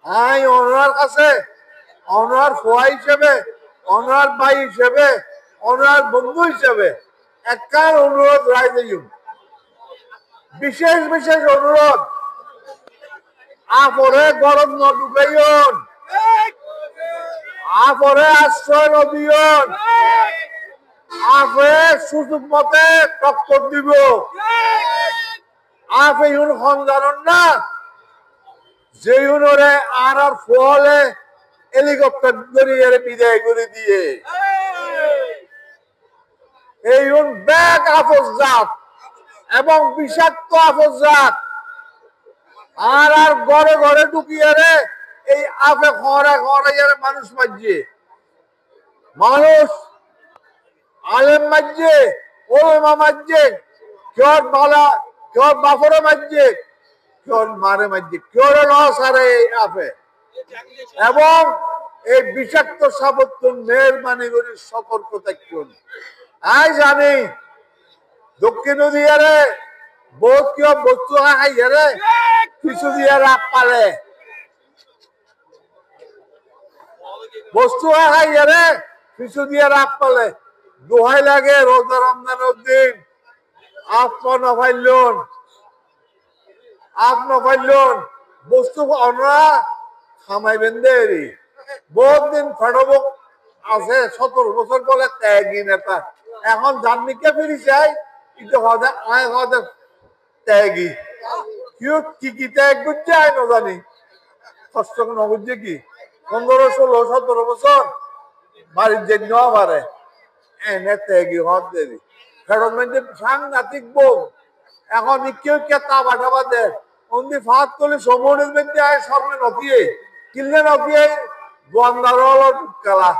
I ওনার কাছে ওনার ফোয়া হিসেবে, ওনার ভাই হিসেবে, ওনার বন্ধু হিসেবে একখান অনুরোধ রায় দিন, বিশেষ বিশেষ অনুরোধ। আপরে গরম ন ঢুকাইন, আপরে আশ্রয় নদিয়ন, আপে সুযোগ মতে টক্কর দিব। আপে ইউন খন জানন না যে ইউনরে আর ফলে হেলিকপ্টার ধরিয়ে বিদায় করে দিয়ে এই ব্যাগ আফজ জাত এবং বিষাক্ত আফজ জাত আর ঘরে ঘরে ঢুকিয়ে রে এই আপে খরা খরাইয়ে মানুষ মারছে, মানুষ আলেম মারছে, ওলামা মারছে, কেউ বালা কেউ বাপরে মারছে, কেউ মারে মারছে, কেউ লস আরে আপে। এবং এই বিষাক্ত সাবত্য মেহরবানি করে সতর্ক থাকুন। আই জানি দক্ষিণ দিয়ারে বহুত কেউ বস্তু খাইয়ারে কিছু দিয়ে রাগ পালে, বস্তু খাইয়ারে কিছু দিয়ে রাগ পালে দোহাই লাগে রোজা রমজানের দিন আপ নফাইলন বস্তু অনরা খামাইবেন দেরি বহুত দিন ফেরব আছে 17 বছর বলে ত্যাগী নেতা এখন জাননিকে ফিরি চাই কিন্তু হদে ত্যাগী কেউ কি ত্যাগ করছে আয় না জানি কষ্ট নবুঝছে কি 15, 16, 17 বছর বাড়ির যে নেওয়া পারে এনে ত্যাগী হদ দেরি ফেরত মানে সাংঘাতিক বউ এখন কেউ কে তা বাটাবা দেয় অন্দি ফাঁক তুলি সমরের মধ্যে আয় সামনে নকিয়ে কিনলে নকিয়ে দোয়ানদার হলো খেলা